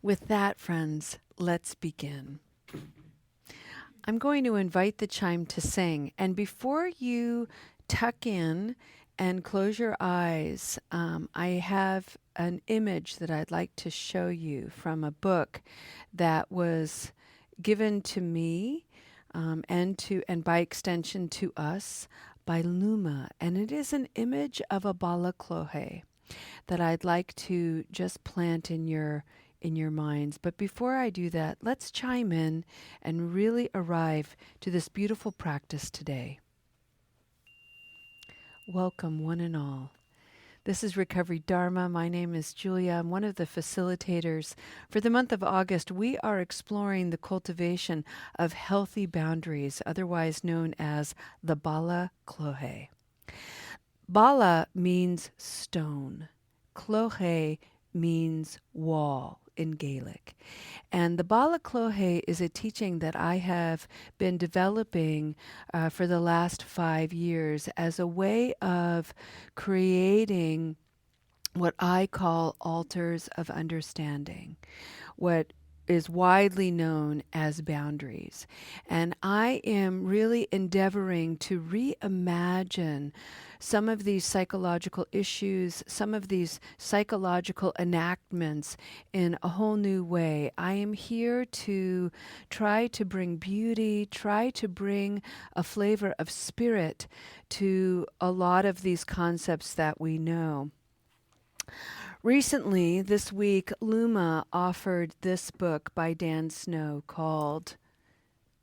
With that, friends, let's begin. I'm going to invite the chime to sing. And before you tuck in and close your eyes, I have an image that I'd like to show you from a book that was given to me and by extension to us by Luma. And it is an image of a balaclohe that I'd like to just plant in your minds. But before I do that, let's chime in and really arrive to this beautiful practice today. Welcome, one and all. This is Recovery Dharma. My name is Julia. I'm one of the facilitators. For the month of August, we are exploring the cultivation of healthy boundaries, otherwise known as the Bala Klohe. Bala means stone. Clohe means wall in Gaelic. And the Bala Clohe is a teaching that I have been developing for the last 5 years as a way of creating what I call altars of understanding, what is widely known as boundaries. And I am really endeavoring to reimagine some of these psychological issues, some of these psychological enactments in a whole new way. I am here to try to bring beauty, try to bring a flavor of spirit to a lot of these concepts that we know. Recently, this week, Luma offered this book by Dan Snow called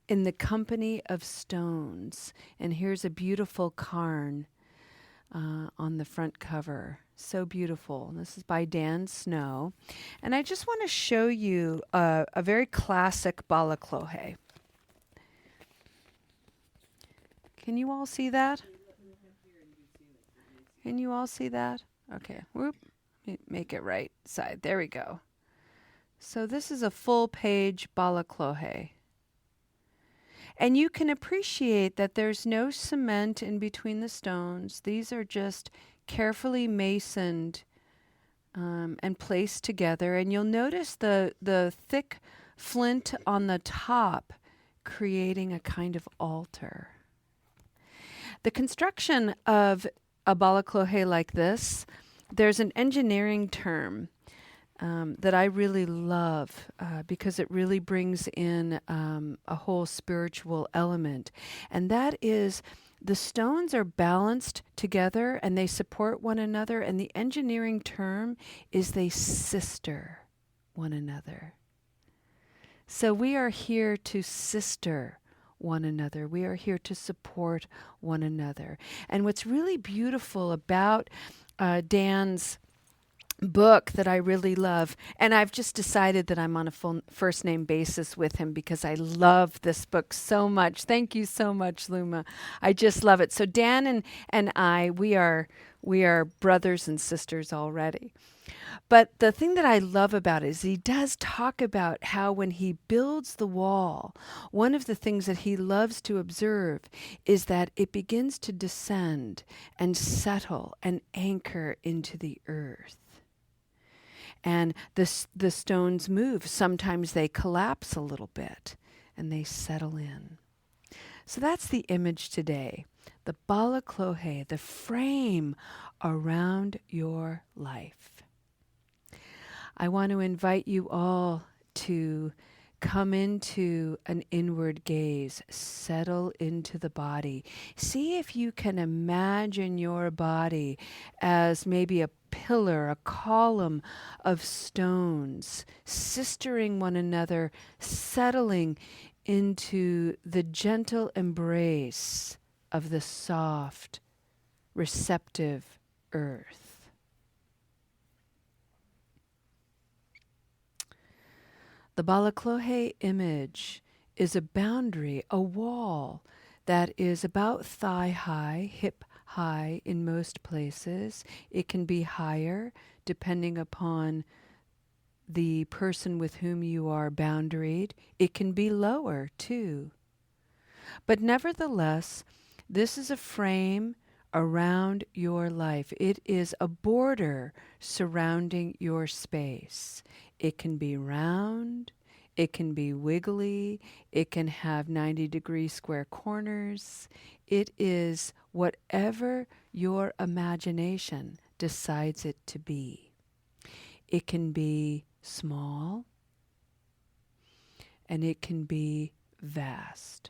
In the Company of Stones. And here's a beautiful cairn on the front cover. So beautiful. This is by Dan Snow. And I just want to show you a very classic balaclohe. Can you all see that? Can you all see that? Okay. Whoop. Make it right side. There we go. So this is a full page balaclohe. And you can appreciate that there's no cement in between the stones. These are just carefully masoned and placed together. And you'll notice the thick flint on the top creating a kind of altar. The construction of a balaclohe like this, there's an engineering term that I really love because it really brings in a whole spiritual element. And that is the stones are balanced together and they support one another. And the engineering term is they sister one another. So we are here to sister one another. We are here to support one another. And what's really beautiful about Dan's book that I really love, and I've just decided that I'm on a full first name basis with him because I love this book so much. Thank you so much, Luma. I just love it. So Dan and I, we are brothers and sisters already. But the thing that I love about it is he does talk about how when he builds the wall, one of the things that he loves to observe is that it begins to descend and settle and anchor into the earth. And the stones move. Sometimes they collapse a little bit and they settle in. So that's the image today. The balaclohe, the frame around your life. I want to invite you all to come into an inward gaze, settle into the body. See if you can imagine your body as maybe a pillar, a column of stones, sistering one another, settling into the gentle embrace of the soft, receptive earth. The balaclohe image is a boundary, a wall that is about thigh high, hip high in most places. It can be higher depending upon the person with whom you are boundaried. It can be lower too. But nevertheless, this is a frame around your life. It is a border surrounding your space. It can be round, it can be wiggly, it can have 90-degree square corners. It is whatever your imagination decides it to be. It can be small and it can be vast.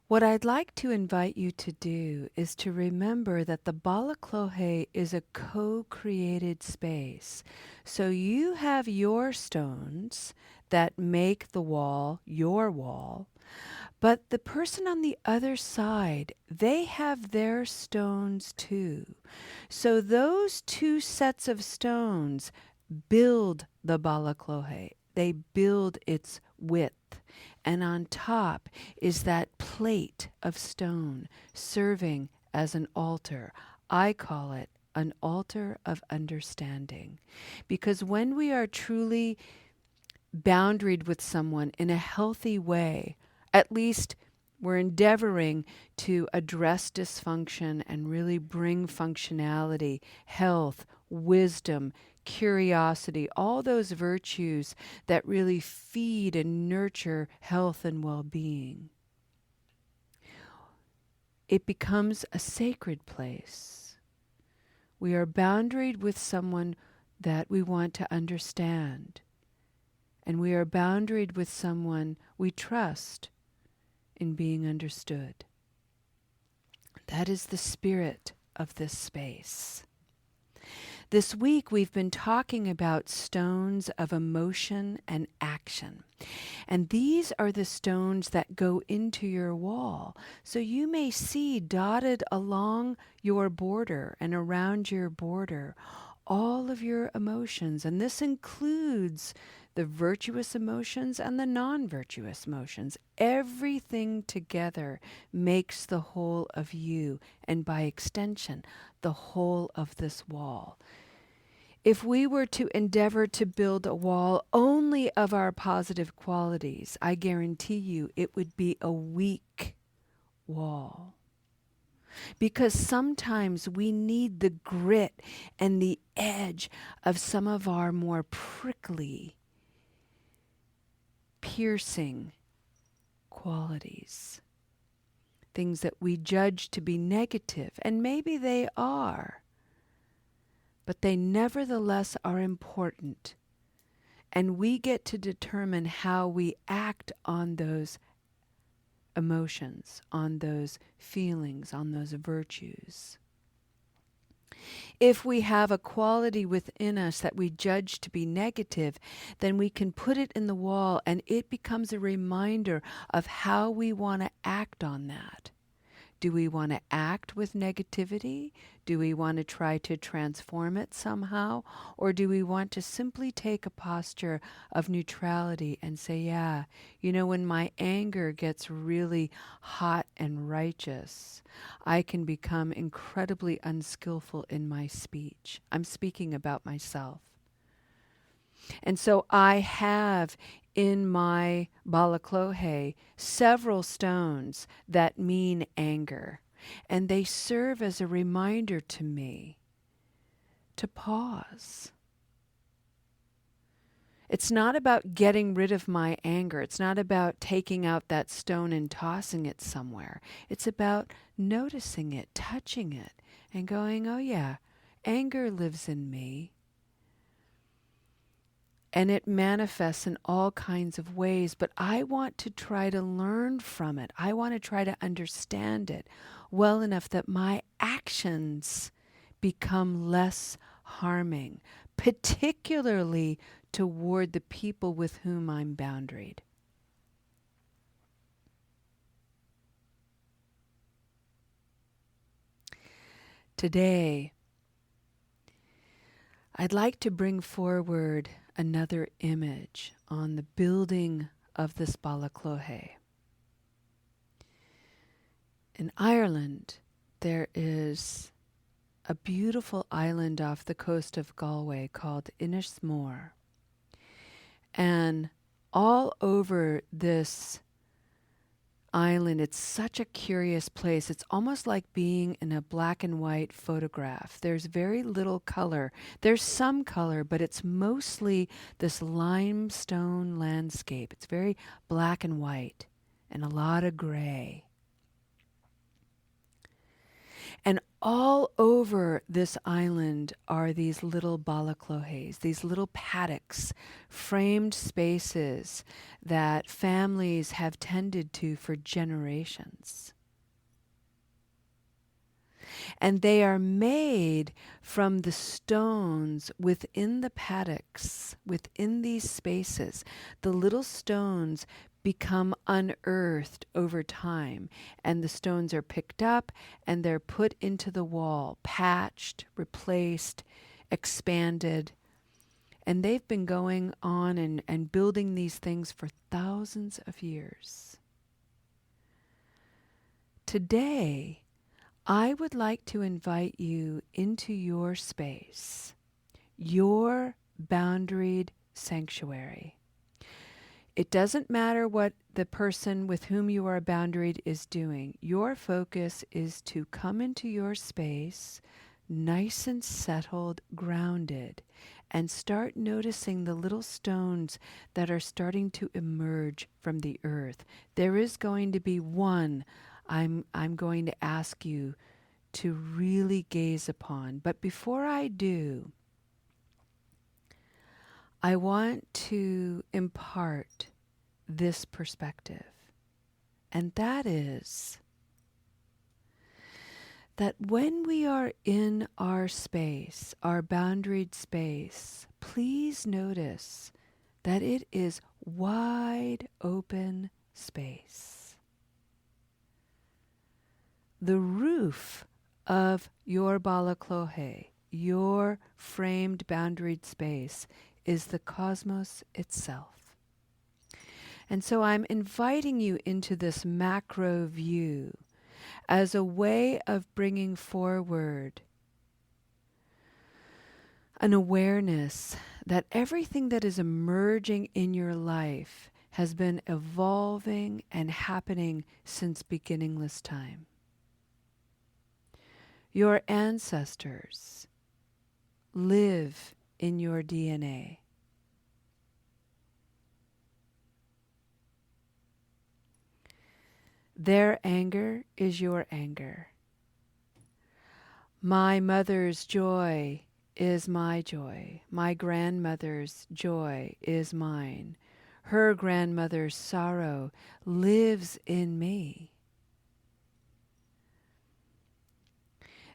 What I'd like to invite you to do is to remember that the Bala Clohe is a co-created space. So you have your stones that make the wall your wall, but the person on the other side, they have their stones too. So those two sets of stones build the Bala Clohe. They build its width. And on top is that plate of stone serving as an altar. I call it an altar of understanding. Because when we are truly boundaried with someone in a healthy way, at least we're endeavoring to address dysfunction and really bring functionality, health, wisdom, curiosity, all those virtues that really feed and nurture health and well-being. It becomes a sacred place. We are boundaried with someone that we want to understand. And we are boundaried with someone we trust in being understood. That is the spirit of this space. This week we've been talking about stones of emotion and action. And these are the stones that go into your wall. So you may see dotted along your border and around your border all of your emotions. And this includes the virtuous emotions and the non-virtuous emotions. Everything together makes the whole of you, and by extension, the whole of this wall. If we were to endeavor to build a wall only of our positive qualities, I guarantee you it would be a weak wall. Because sometimes we need the grit and the edge of some of our more prickly, piercing qualities. Things that we judge to be negative, and maybe they are, but they nevertheless are important. And we get to determine how we act on those emotions, on those feelings, on those virtues. If we have a quality within us that we judge to be negative, then we can put it in the wall and it becomes a reminder of how we want to act on that. Do we want to act with negativity? Do we want to try to transform it somehow? Or do we want to simply take a posture of neutrality and say, yeah, you know, when my anger gets really hot and righteous, I can become incredibly unskillful in my speech. I'm speaking about myself. And so I have in my Bala Clohe several stones that mean anger. And they serve as a reminder to me to pause. It's not about getting rid of my anger. It's not about taking out that stone and tossing it somewhere. It's about noticing it, touching it, and going, oh yeah, anger lives in me. And it manifests in all kinds of ways, but I want to try to learn from it. I want to try to understand it well enough that my actions become less harming, particularly toward the people with whom I'm boundaried. Today, I'd like to bring forward another image on the building of this Bala Clohe. In Ireland, there is a beautiful island off the coast of Galway called Innismore. And all over this island. It's such a curious place. It's almost like being in a black and white photograph. There's very little color. There's some color, but it's mostly this limestone landscape. It's very black and white and a lot of gray. And all over this island are these little balaclohes, these little paddocks, framed spaces that families have tended to for generations. And they are made from the stones within the paddocks, within these spaces. The little stones become unearthed over time, and the stones are picked up and they're put into the wall, patched, replaced, expanded. And they've been going on and building these things for thousands of years. Today, I would like to invite you into your space, your boundaried sanctuary. It doesn't matter what the person with whom you are boundaried is doing. Your focus is to come into your space, nice and settled, grounded, and start noticing the little stones that are starting to emerge from the earth. There is going to be one I'm going to ask you to really gaze upon. But before I do, I want to impart this perspective. And that is that when we are in our space, our boundaried space, please notice that it is wide open space. The roof of your balaclohe, your framed boundaried space, is the cosmos itself. And so I'm inviting you into this macro view as a way of bringing forward an awareness that everything that is emerging in your life has been evolving and happening since beginningless time. Your ancestors live in your DNA. Their anger is your anger. My mother's joy is my joy. My grandmother's joy is mine. Her grandmother's sorrow lives in me.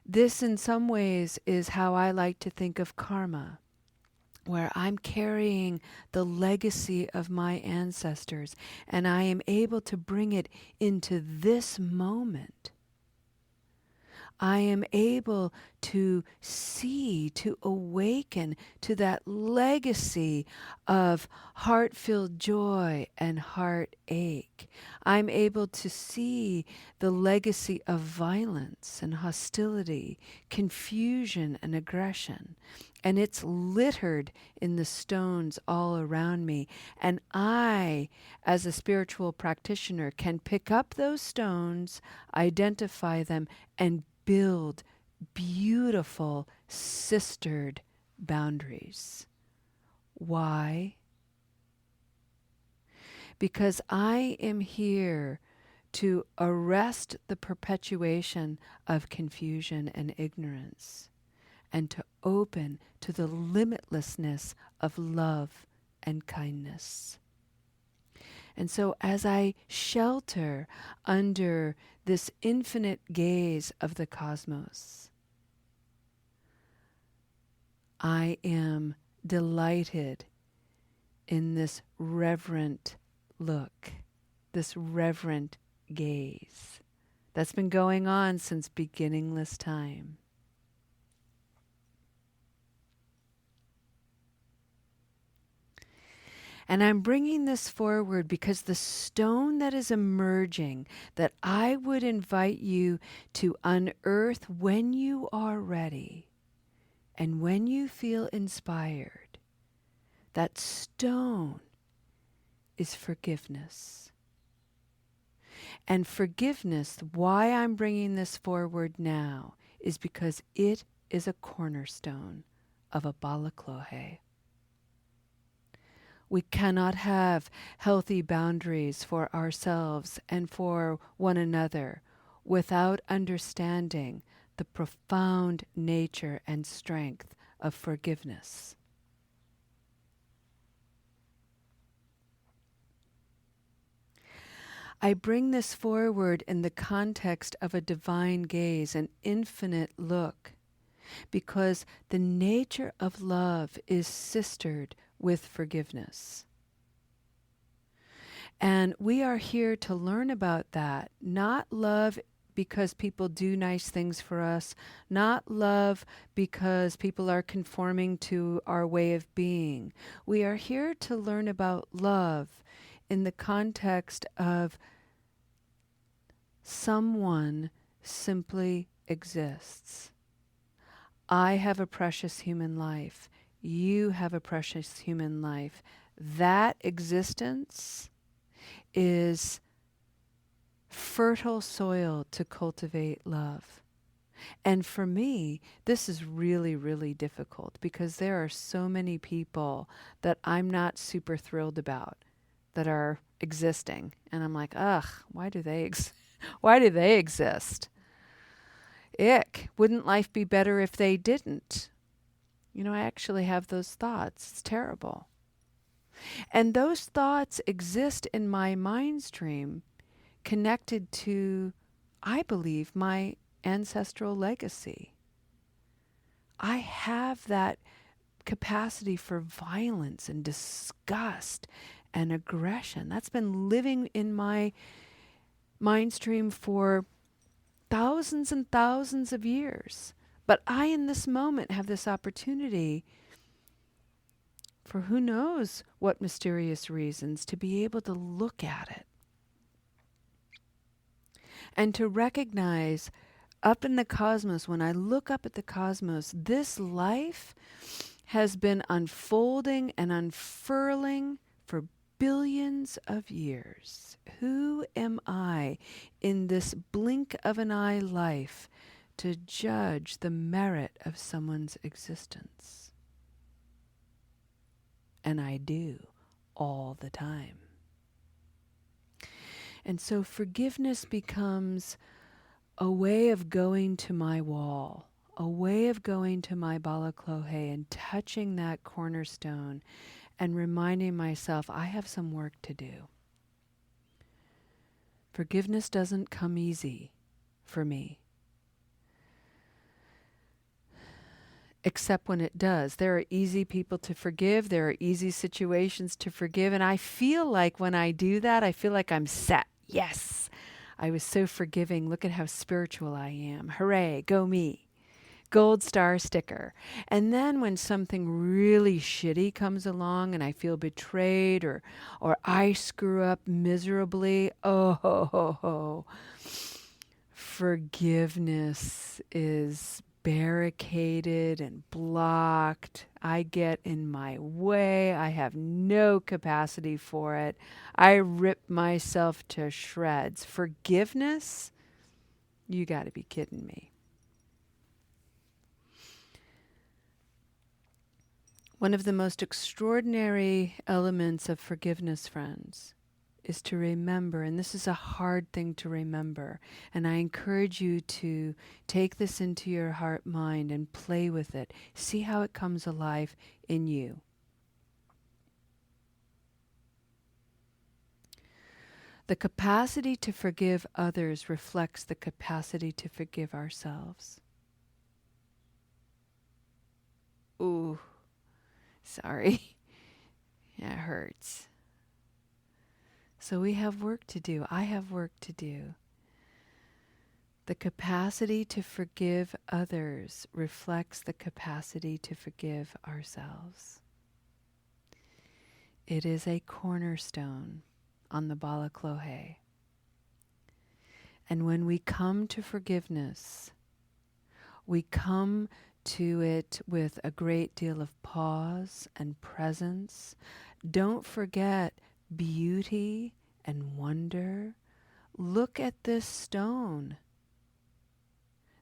This in some ways is how I like to think of karma, where I'm carrying the legacy of my ancestors and I am able to bring it into this moment. I am able to see, to awaken to that legacy of heart-filled joy and heartache. I'm able to see the legacy of violence and hostility, confusion and aggression. And it's littered in the stones all around me. And I, as a spiritual practitioner, can pick up those stones, identify them, and build beautiful sistered boundaries. Why? Because I am here to arrest the perpetuation of confusion and ignorance and to open to the limitlessness of love and kindness. And so as I shelter under this infinite gaze of the cosmos, I am delighted in this reverent look, this reverent gaze that's been going on since beginningless time. And I'm bringing this forward because the stone that is emerging, that I would invite you to unearth when you are ready and when you feel inspired, that stone is forgiveness. And forgiveness, why I'm bringing this forward now, is because it is a cornerstone of a balaklohe. We cannot have healthy boundaries for ourselves and for one another without understanding the profound nature and strength of forgiveness. I bring this forward in the context of a divine gaze, an infinite look, because the nature of love is sistered with forgiveness. And we are here to learn about that, not love because people do nice things for us, not love because people are conforming to our way of being. We are here to learn about love in the context of someone simply exists. I have a precious human life. You have a precious human life. That existence is fertile soil to cultivate love. And for me, this is really, really difficult because there are so many people that I'm not super thrilled about that are existing. And I'm like, ugh, why do they why do they exist? Ick. Wouldn't life be better if they didn't? You know, I actually have those thoughts. It's terrible. And those thoughts exist in my mind stream connected to, I believe, my ancestral legacy. I have that capacity for violence and disgust and aggression. That's been living in my mind stream for thousands and thousands of years. But I, in this moment, have this opportunity, for who knows what mysterious reasons, to be able to look at it and to recognize up in the cosmos, when I look up at the cosmos, this life has been unfolding and unfurling for billions of years. Who am I in this blink of an eye life to judge the merit of someone's existence? And I do all the time. And so forgiveness becomes a way of going to my wall, a way of going to my balaklohe and touching that cornerstone and reminding myself I have some work to do. Forgiveness doesn't come easy for me. Except when it does. There are easy people to forgive. There are easy situations to forgive. And I feel like when I do that, I feel like I'm set. Yes, I was so forgiving. Look at how spiritual I am. Hooray, go me. Gold star sticker. And then when something really shitty comes along and I feel betrayed or I screw up miserably, oh ho ho ho. Forgiveness is barricaded and blocked. I get in my way. I have no capacity for it. I rip myself to shreds. Forgiveness? You got to be kidding me. One of the most extraordinary elements of forgiveness, friends, is to remember, and this is a hard thing to remember, and I encourage you to take this into your heart mind and play with it. See how it comes alive in you. The capacity to forgive others reflects the capacity to forgive ourselves. Ooh, sorry. It hurts. So we have work to do. I have work to do. The capacity to forgive others reflects the capacity to forgive ourselves. It is a cornerstone on the balaklohe. And when we come to forgiveness, we come to it with a great deal of pause and presence. Don't forget beauty and wonder, Look at this stone.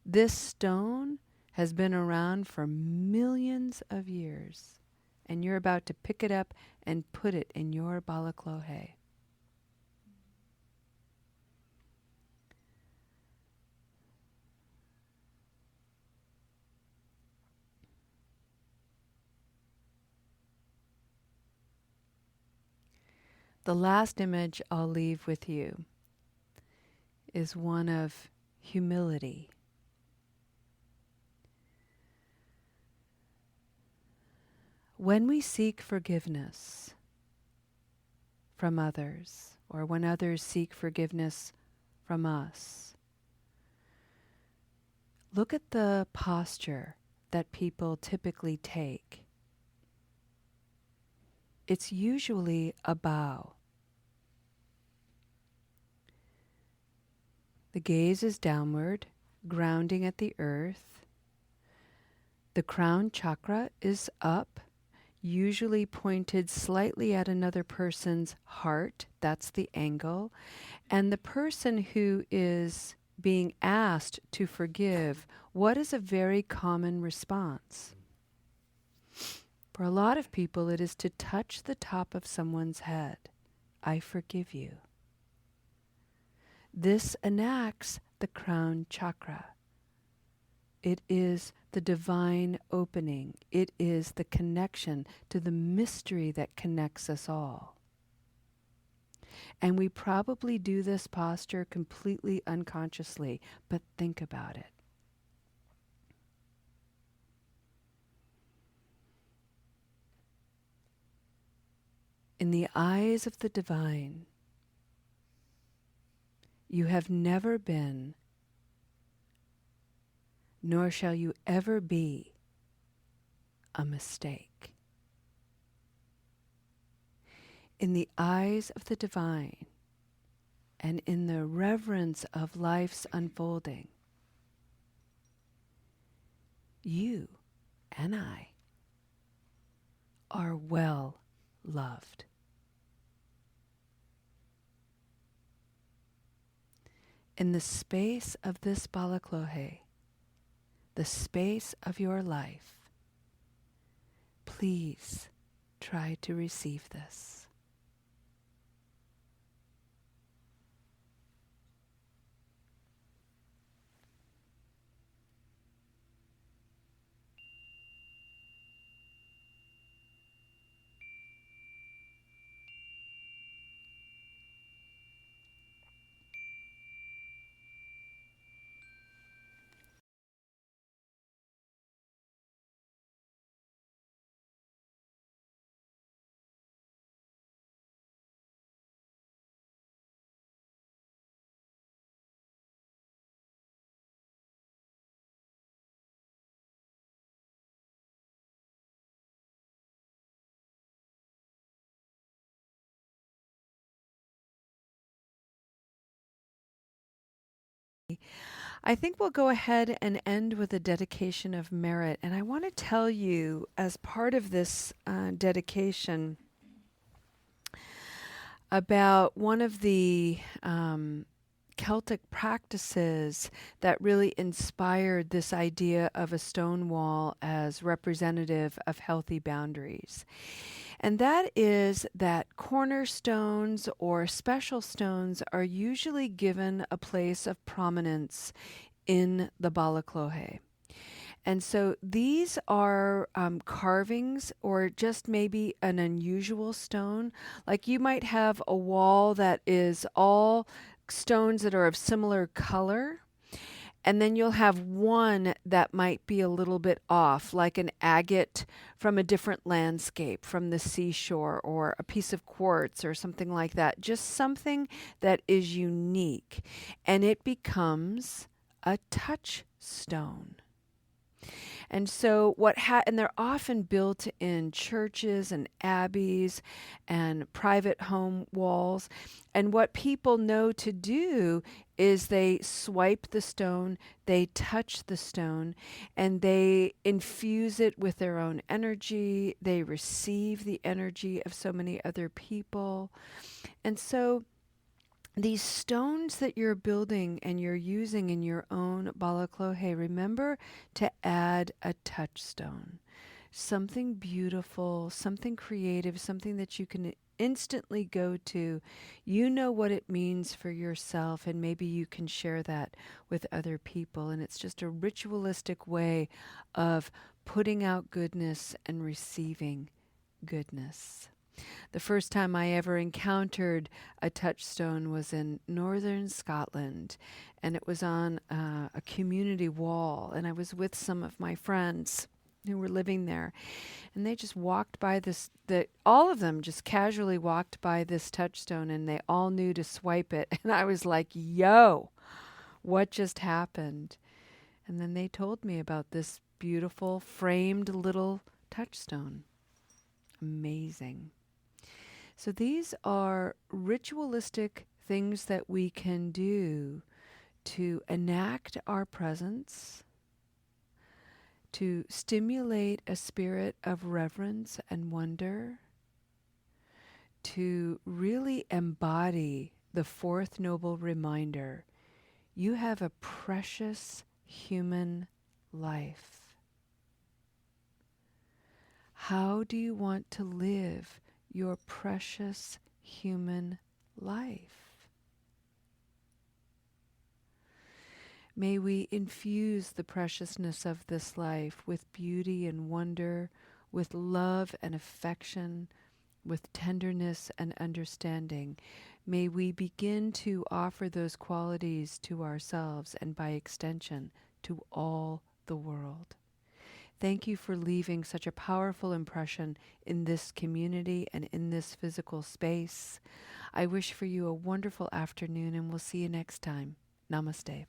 This stone has been around for millions of years, and you're about to pick it up and put it in your balaclava. The last image I'll leave with you is one of humility. When we seek forgiveness from others, or when others seek forgiveness from us, look at the posture that people typically take. It's usually a bow. The gaze is downward, grounding at the earth. The crown chakra is up, usually pointed slightly at another person's heart. That's the angle. And the person who is being asked to forgive, what is a very common response? For a lot of people, it is to touch the top of someone's head. I forgive you. This enacts the crown chakra. It is the divine opening. It is the connection to the mystery that connects us all. And we probably do this posture completely unconsciously, but think about it. In the eyes of the divine, you have never been, nor shall you ever be, a mistake. In the eyes of the divine, and in the reverence of life's unfolding, you and I are well loved. In the space of this balaclava, the space of your life, please try to receive this. I think we'll go ahead and end with a dedication of merit. And I want to tell you, as part of this dedication, about one of the Celtic practices that really inspired this idea of a stone wall as representative of healthy boundaries. And that is that cornerstones or special stones are usually given a place of prominence in the balaclava. And so these are carvings or just maybe an unusual stone. Like you might have a wall that is all stones that are of similar color. And then you'll have one that might be a little bit off, like an agate from a different landscape, from the seashore, or a piece of quartz or something like that. Just something that is unique. And it becomes a touchstone. And so and they're often built in churches and abbeys and private home walls. And what people know to do is they swipe the stone, they touch the stone, and they infuse it with their own energy. They receive the energy of so many other people. And so these stones that you're building and you're using in your own balaclohe, remember to add a touchstone. Something beautiful, something creative, something that you can instantly go to. You know what it means for yourself, and maybe you can share that with other people. And it's just a ritualistic way of putting out goodness and receiving goodness. The first time I ever encountered a touchstone was in northern Scotland, and it was on a community wall, and I was with some of my friends who were living there, and they just walked by this, all of them just casually walked by this touchstone, and they all knew to swipe it, and I was like, yo, what just happened? And then they told me about this beautiful framed little touchstone. Amazing. So these are ritualistic things that we can do to enact our presence, to stimulate a spirit of reverence and wonder, to really embody the fourth noble reminder: you have a precious human life. How do you want to live your precious human life? May we infuse the preciousness of this life with beauty and wonder, with love and affection, with tenderness and understanding. May we begin to offer those qualities to ourselves and by extension to all the world. Thank you for leaving such a powerful impression in this community and in this physical space. I wish for you a wonderful afternoon, and we'll see you next time. Namaste.